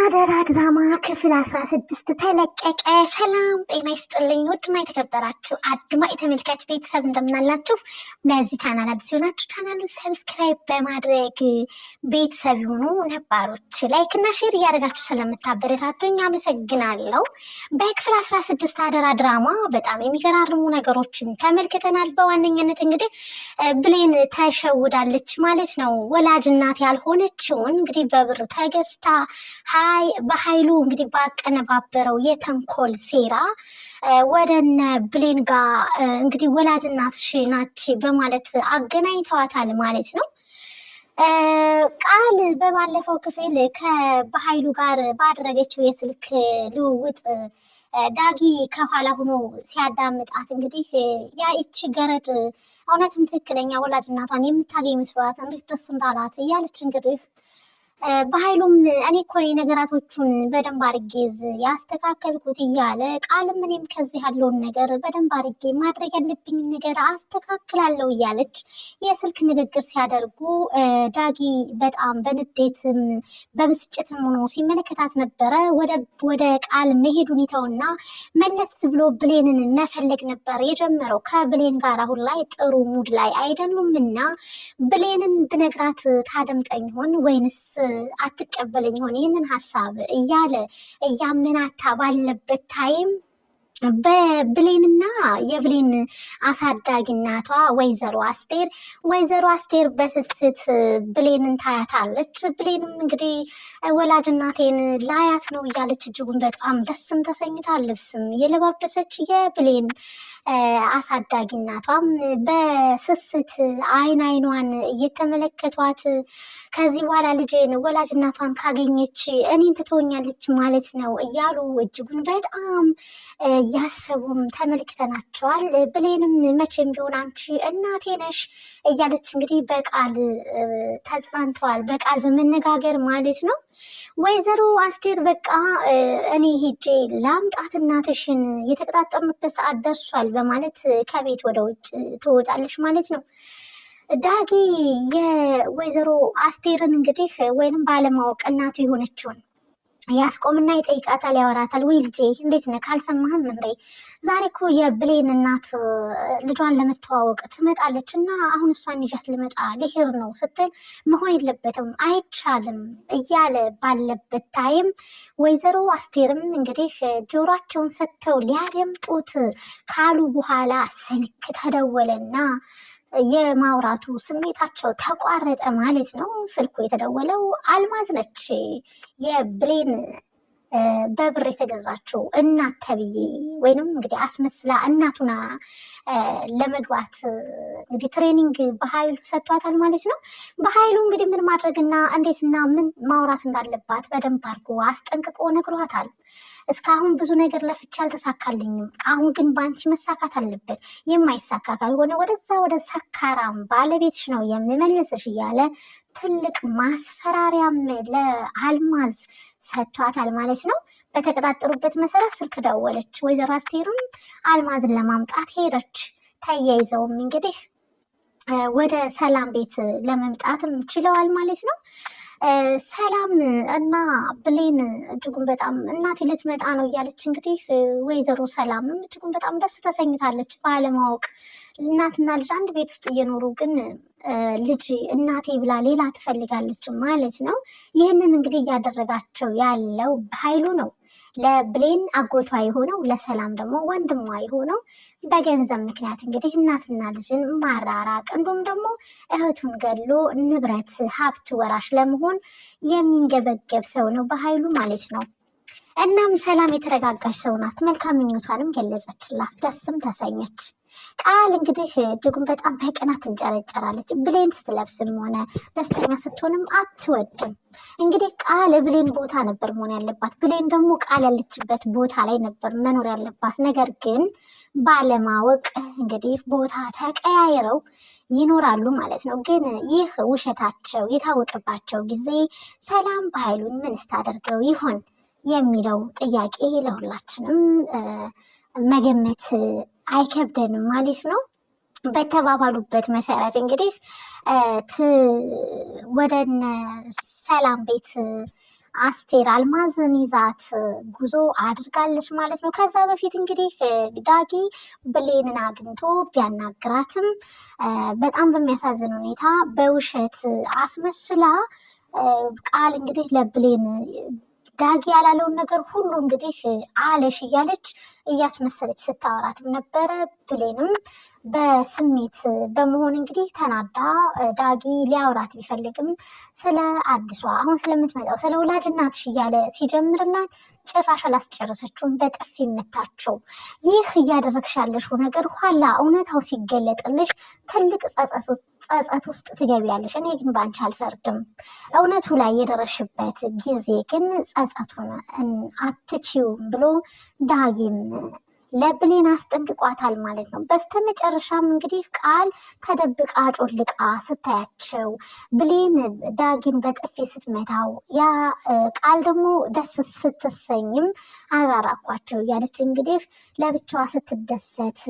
አደራ ድራማ ክፍል 16 ተለቀቀ። ሰላም ጤና ይስጥልኝ ውድና የተከበራችሁ አድማጭ ተመልካች ቤተሰብ እንደምናላችሁ። ለዚህ ቻናል አዲስ ሆናችሁ ቻናሉ ሰብስክራይብ በማድረግ ቤተሰብ ይሁኑ። ነባሮች ላይክ እና ሼር እያደረጋችሁ ስለምታበረታቱኝ አመሰግናለሁ። በክፍል 16 አደራ ድራማ በጣም የሚገራርሙ ነገሮችን ተመልክተናል። በዋነኝነት እንግዲህ ብሌን ተሸውዳለች ማለት ነው። ወላጅ እናት ያልሆነችውን እንግዲህ በብር ተገዝታ በኃይሉ እንግዲህ ባቀነባበረው የተንኮል ሴራ ወደነ ብሌን ጋር እንግዲህ ወላጅ እናትሽ ናች በማለት አገናኝተዋታል ማለት ነው። ቃል በባለፈው ክፍል በኃይሉ ጋር ባደረገችው የስልክ ልውውጥ ዳጊ ከኋላ ሆኖ ሲያዳምጣት እንግዲህ ያይቺ ገረድ እውነትም ትክክለኛ ወላጅ እናቷን የምታገኝ መስሏት እንዴት ደስ እንዳላት እያለች እንግዲህ በኃይሉም እኔ እኮ ነገራቶቹን በደንብ አርጌዝ ያስተካከልኩት እያለ ቃልም እኔም ከዚህ ያለውን ነገር በደንብ አርጌ ማድረግ ያለብኝ ነገር አስተካክላለሁ እያለች የስልክ ንግግር ሲያደርጉ ዳጊ በጣም በንዴትም በብስጭትም ሆኖ ሲመለከታት ነበረ። ወደ ቃል መሄዱን ይተውና መለስ ብሎ ብሌንን መፈለግ ነበር የጀመረው። ከብሌን ጋር አሁን ላይ ጥሩ ሙድ ላይ አይደሉምና ብሌንን ብነግራት ታደምጠኝ ሆን ወይንስ አትቀበለኝ ሆነ ይህንን ሀሳብ እያለ እያመናታ ባለበት ታይም በብሌንና የብሌን አሳዳጊ እናቷ ወይዘሮ አስቴር በስስት ብሌንን ታያታለች። ብሌንም እንግዲህ ወላጅ እናቴን ላያት ነው እያለች እጅጉን በጣም ደስም ተሰኝታ ልብስም የለባበሰች የብሌን አሳዳጊ እናቷም በስስት አይኗን እየተመለከቷት ከዚህ በኋላ ልጄን ወላጅ እናቷን ካገኘች እኔን ትተወኛለች ማለት ነው እያሉ እጅጉን በጣም ያሰቡም ተመልክተናቸዋል። ብሌንም መቼም ቢሆን አንቺ እናቴ ነሽ እያለች እንግዲህ በቃል ተጽናንተዋል፣ በቃል በመነጋገር ማለት ነው። ወይዘሮ አስቴር በቃ እኔ ሄጄ ላምጣት እናትሽን የተቀጣጠርንበት ሰዓት ደርሷል በማለት ከቤት ወደ ውጭ ትወጣለች ማለት ነው። ዳጊ የወይዘሮ አስቴርን እንግዲህ ወይንም ባለማወቅ እናቱ የሆነችውን ያስቆምና ይጠይቃታል፣ ያወራታል። ወይ ልጄ እንዴት ነህ? ካልሰማህም እንዴ ዛሬ እኮ የብሌን እናት ልጇን ለመተዋወቅ ትመጣለች እና አሁን እሷን ይዣት ልሄድ ነው ስትል መሆን የለበትም አይቻልም እያለ ባለበት ታይም ወይዘሮ አስቴርም እንግዲህ ጆሯቸውን ሰጥተው ሊያደምጡት ካሉ በኋላ ስልክ ተደወለና የማውራቱ ስሜታቸው ተቋረጠ ማለት ነው። ስልኩ የተደወለው አልማዝ ነች፣ የብሌን በብር የተገዛችው እናት ተብዬ ወይንም እንግዲህ አስመስላ እናቱና ለመግባት እንግዲህ ትሬኒንግ በኃይሉ ሰጥቷታል ማለት ነው። በኃይሉ እንግዲህ ምን ማድረግና እንዴትና ምን ማውራት እንዳለባት በደንብ አድርጎ አስጠንቅቆ ነግሯታል። እስካሁን ብዙ ነገር ለፍቼ አልተሳካልኝም፣ አሁን ግን በአንቺ መሳካት አለበት፣ የማይሳካ ካልሆነ ወደ ሰካራም ባለቤትሽ ነው የምመልስሽ እያለ ትልቅ ማስፈራሪያም ለአልማዝ ሰጥቷታል ማለት ነው። በተቀጣጠሩበት መሰረት ስልክ ደወለች። ወይዘሮ አስቴርም አልማዝን ለማምጣት ሄደች። ተያይዘውም እንግዲህ ወደ ሰላም ቤት ለመምጣትም ችለዋል ማለት ነው። ሰላም እና ብሌን እጅጉን በጣም እናቴ ልትመጣ ነው እያለች እንግዲህ ወይዘሮ ሰላምም እጅጉን በጣም ደስ ተሰኝታለች። ባለማወቅ እናትና ልጅ አንድ ቤት ውስጥ እየኖሩ ግን ልጅ እናቴ ብላ ሌላ ትፈልጋለች ማለት ነው። ይህንን እንግዲህ እያደረጋቸው ያለው ኃይሉ ነው። ለብሌን አጎቷ የሆነው ለሰላም ደግሞ ወንድሟ የሆነው በገንዘብ ምክንያት እንግዲህ እናትና ልጅን ማራራቅ እንዲሁም ደግሞ እህቱን ገሎ ንብረት ሀብት ወራሽ ለመሆን የሚንገበገብ ሰው ነው በኃይሉ ማለት ነው። እናም ሰላም የተረጋጋች ሰው ናት። መልካም ምኞቷንም ገለጸችላት፣ ደስም ተሰኘች። ቃል እንግዲህ እጅጉን በጣም በቅናት ትንጨረጨራለች። ብሌን ስትለብስም ሆነ ደስተኛ ስትሆንም አትወድም። እንግዲህ ቃል ብሌን ቦታ ነበር መሆን ያለባት፣ ብሌን ደግሞ ቃል ያለችበት ቦታ ላይ ነበር መኖር ያለባት። ነገር ግን ባለማወቅ እንግዲህ ቦታ ተቀያይረው ይኖራሉ ማለት ነው። ግን ይህ ውሸታቸው የታወቀባቸው ጊዜ ሰላም በኃይሉን ምን ስታደርገው ይሆን የሚለው ጥያቄ ለሁላችንም መገመት አይከብደንም ማለት ነው። በተባባሉበት መሰረት እንግዲህ ወደ ሰላም ቤት አስቴር አልማዝን ይዛት ጉዞ አድርጋለች ማለት ነው። ከዛ በፊት እንግዲህ ዳጊ ብሌንን አግኝቶ ቢያናግራትም በጣም በሚያሳዝን ሁኔታ በውሸት አስመስላ ቃል እንግዲህ ለብሌን ዳጊ ያላለውን ነገር ሁሉ እንግዲህ አለሽ እያለች እያስመሰለች ስታወራትም ነበረ። ብሌንም በስሜት በመሆን እንግዲህ ተናዳ ዳጊ ሊያወራት ቢፈልግም ስለ አዲሷ አሁን ስለምትመጣው ስለ ወላጅ እናትሽ እያለ ሲጀምርላት ጭራሽ አላስጨረሰችውም፣ በጥፊ መታቸው። ይህ እያደረግሽ ያለሽው ነገር ኋላ እውነታው ሲገለጥልሽ ትልቅ ጸጸት ውስጥ ትገቢያለሽ። እኔ ግን በአንቺ አልፈርድም። እውነቱ ላይ የደረሽበት ጊዜ ግን ጸጸቱን አትችይውም ብሎ ዳጊም ለብሌን አስጠንቅቋታል ማለት ነው። በስተመጨረሻም እንግዲህ ቃል ተደብቃ ጮልቃ ስታያቸው ብሌን ዳጊን በጥፊ ስትመታው ያ ቃል ደግሞ ደስ ስትሰኝም አራራኳቸው እያለች እንግዲህ ለብቻዋ ስትደሰት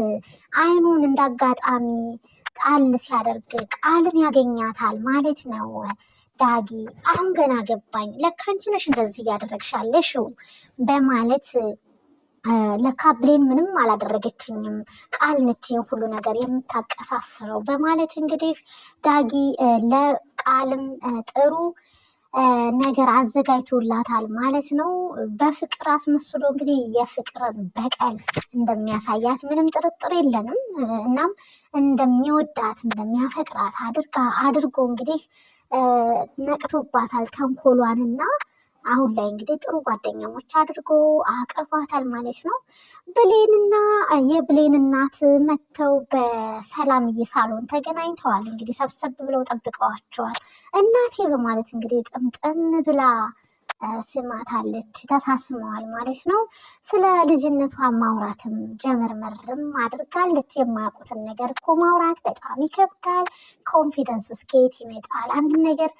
አይኑን እንዳጋጣሚ ጣል ሲያደርግ ቃልን ያገኛታል ማለት ነው። ዳጊ አሁን ገና ገባኝ፣ ለካ አንቺ ነሽ እንደዚህ እያደረግሻለሽው በማለት ለካ ብሌን ምንም አላደረገችኝም፣ ቃል ነች ሁሉ ነገር የምታቀሳስረው በማለት እንግዲህ ዳጊ ለቃልም ጥሩ ነገር አዘጋጅቶላታል ማለት ነው። በፍቅር አስመስሎ እንግዲህ የፍቅርን በቀል እንደሚያሳያት ምንም ጥርጥር የለንም። እናም እንደሚወዳት እንደሚያፈቅራት አድርጎ እንግዲህ ነቅቶባታል ተንኮሏንና አሁን ላይ እንግዲህ ጥሩ ጓደኛሞች አድርጎ አቅርቧታል ማለት ነው። ብሌንና የብሌን እናት መጥተው በሰላምዬ ሳሎን ተገናኝተዋል። እንግዲህ ሰብሰብ ብለው ጠብቀዋቸዋል። እናቴ በማለት እንግዲህ ጥምጥም ብላ ስማታለች፣ ተሳስመዋል ማለት ነው። ስለ ልጅነቷ ማውራትም ጀመርመርም አድርጋለች። የማያውቁትን ነገር እኮ ማውራት በጣም ይከብዳል። ኮንፊደንስ ውስጥ ከየት ይመጣል? አንድ ነገር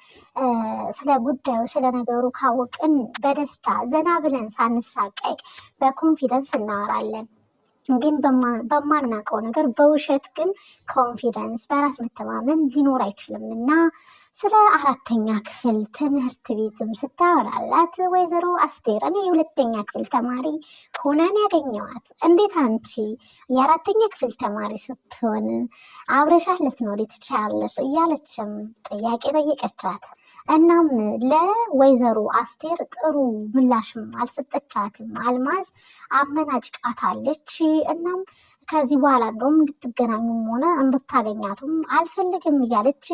ስለ ጉዳዩ ስለ ነገሩ ካወቅን በደስታ ዘና ብለን ሳንሳቀቅ በኮንፊደንስ እናወራለን። ግን በማናውቀው ነገር በውሸት ግን ኮንፊደንስ በራስ መተማመን ሊኖር አይችልም እና ስለ 4ኛ ክፍል ትምህርት ቤትም ስታወራላት ወይዘሮ አስቴር እኔ የ2ኛ ክፍል ተማሪ ሆነን ያገኘዋት እንዴት አንቺ የ4ኛ ክፍል ተማሪ ስትሆን አብረሻት ልትኖሪ ትችያለሽ እያለችም ጥያቄ ጠየቀቻት። እናም ለወይዘሮ አስቴር ጥሩ ምላሽም አልሰጠቻትም። አልማዝ አመናጭቃታለች። እናም ከዚህ በኋላ እንደውም እንድትገናኙም ሆነ እንድታገኛቱም አልፈልግም እያለች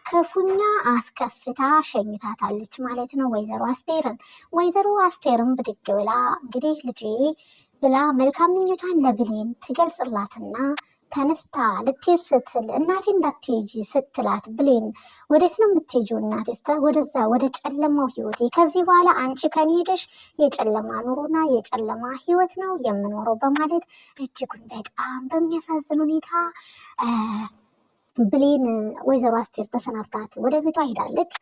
ክፉኛ አስከፍታ ሸኝታታለች ማለት ነው ወይዘሮ አስቴርን። ወይዘሮ አስቴርን ብድግ ብላ እንግዲህ ልጄ ብላ መልካም ምኞቷን ለብሌን ትገልጽላትና ተነስታ ልትሄድ ስትል እናቴ እንዳትሄጂ ስትላት ብሌን ወዴት ነው የምትሄጂው እናቴ? ወደዛ ወደ ጨለማው ህይወቴ። ከዚህ በኋላ አንቺ ከኔ ሄደሽ የጨለማ ኑሮና የጨለማ ህይወት ነው የምኖረው በማለት እጅጉን በጣም በሚያሳዝን ሁኔታ ብሌን ወይዘሮ አስቴር ተሰናብታት ወደ ቤቷ ሄዳለች።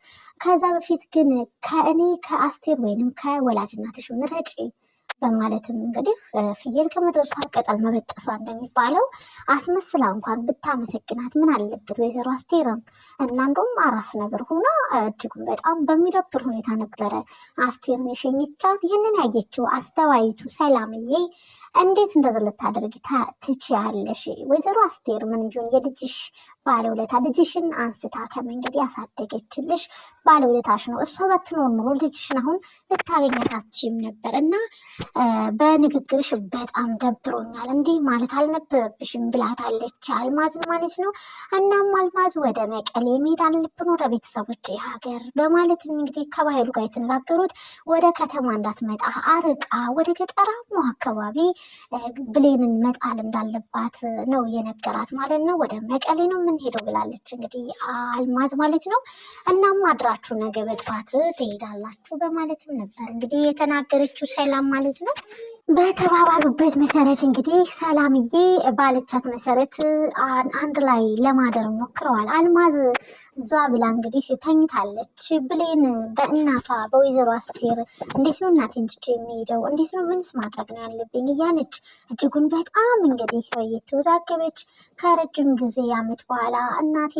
ከዛ በፊት ግን ከእኔ ከአስቴር ወይንም ከወላጅ እናትሽ ምረጪ በማለትም እንግዲህ ፍየል ከመድረሷ ቅጠል መበጠሷ እንደሚባለው አስመስላ እንኳን ብታመሰግናት ምን አለበት ወይዘሮ አስቴርን። እና እንደውም አራስ ነገር ሆና እጅጉን በጣም በሚደብር ሁኔታ ነበረ አስቴርን የሸኘቻት። ይህንን ያየችው አስተዋይቱ ሰላምዬ እንዴት እንደዚህ ልታደርጊ ትችያለሽ? ወይዘሮ አስቴር ምን ቢሆን የልጅሽ ባለውለታ ልጅሽን አንስታ ከመንገድ ያሳደገችልሽ ባለውለታሽ ነው። እሷ ባትኖር ኖሮ ልጅሽን አሁን ልታገኛት አትችይም ነበር እና በንግግርሽ በጣም ደብሮኛል፣ እንዲህ ማለት አልነበረብሽም ብላታለች አልማዝ ማለት ነው። እናም አልማዝ ወደ መቀሌ መሄድ አለብን ወደ ቤተሰቦች ሀገር በማለትም እንግዲህ ከባህሉ ጋር የተነጋገሩት ወደ ከተማ እንዳትመጣ አርቃ ወደ ገጠራማ አካባቢ ብሌንን መጣል እንዳለባት ነው የነገራት ማለት ነው። ወደ መቀሌ ነው ሄዶ ብላለች እንግዲህ አልማዝ ማለት ነው። እናም አድራችሁ ነገ በጠዋት ትሄዳላችሁ በማለትም ነበር እንግዲህ የተናገረችው ሰላም ማለት ነው። በተባባሉበት መሰረት እንግዲህ ሰላምዬ ባለቻት መሰረት አንድ ላይ ለማደር ሞክረዋል። አልማዝ ዟ ብላ እንግዲህ ተኝታለች። ብሌን በእናቷ በወይዘሮ አስቴር እንዴት ነው እናቴን ትቼ የሚሄደው? እንዴት ነው? ምንስ ማድረግ ነው ያለብኝ? እያለች እጅጉን በጣም እንግዲህ እየተወዛገበች ከረጅም ጊዜ ዓመት በኋላ እናቴ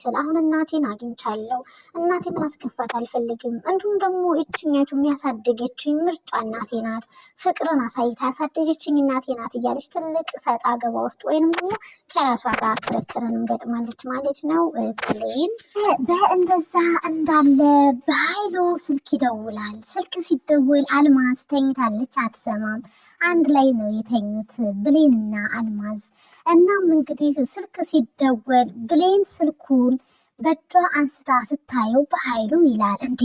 ስል አሁን እናቴን አግኝቻለሁ። እናቴን ማስከፋት አልፈልግም። እንዲሁም ደግሞ እችኛቱ የሚያሳደገችኝ ምርጧ እናቴ ናት፣ ፍቅርን አሳይታ ያሳደገችኝ እናቴ ናት እያለች ትልቅ ሰጣ ገባ ውስጥ ወይንም ደግሞ ከራሷ ጋር ክርክርን ገጥማለች ማለት ነው ብሌን። በእንደዛ እንዳለ በኃይሉ ስልክ ይደውላል። ስልክ ሲደውል አልማዝ ተኝታለች፣ አትሰማም። አንድ ላይ ነው የተኙት ብሌንና አልማዝ። እናም እንግዲህ ስልክ ሲደወል ብሌን ስልኩን በእጇ አንስታ ስታየው በኃይሉ ይላል። እንዴ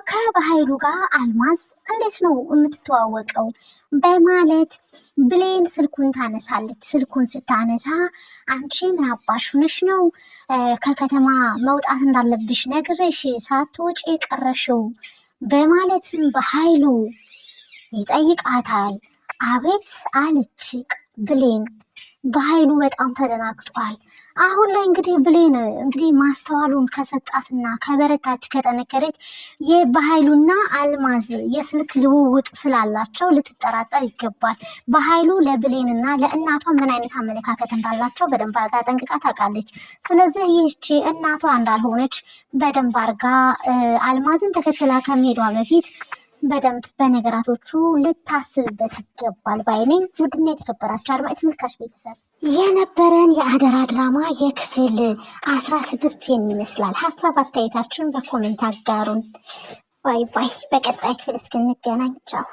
ከበኃይሉ ጋር አልማዝ እንዴት ነው የምትተዋወቀው? በማለት ብሌን ስልኩን ታነሳለች። ስልኩን ስታነሳ አንቺ ምን አባሽ ሆነሽ ነው ከከተማ መውጣት እንዳለብሽ ነግሬሽ ሳትወጪ የቀረሽው? በማለትም በኃይሉ ይጠይቃታል። አቤት አለች ብሌን። በኃይሉ በጣም ተደናግጧል። አሁን ላይ እንግዲህ ብሌን እንግዲህ ማስተዋሉን ከሰጣትና ከበረታች ከጠነከረች በኃይሉና አልማዝ የስልክ ልውውጥ ስላላቸው ልትጠራጠር ይገባል። በኃይሉ ለብሌንና ለእናቷ ምን አይነት አመለካከት እንዳላቸው በደንብ አርጋ ጠንቅቃ ታውቃለች። ስለዚህ ይህቺ እናቷ እንዳልሆነች በደንብ አርጋ አልማዝን ተከትላ ከመሄዷ በፊት በደንብ በነገራቶቹ ልታስብበት ይገባል ባይነኝ። ውድና የተከበራችሁ አድማጭ ተመልካች ቤተሰብ የነበረን የአደራ ድራማ የክፍል 16 ይመስላል። ሀሳብ አስተያየታችሁን በኮሜንት አጋሩን። ባይ ባይ። በቀጣይ ክፍል እስክንገናኝ ቻው።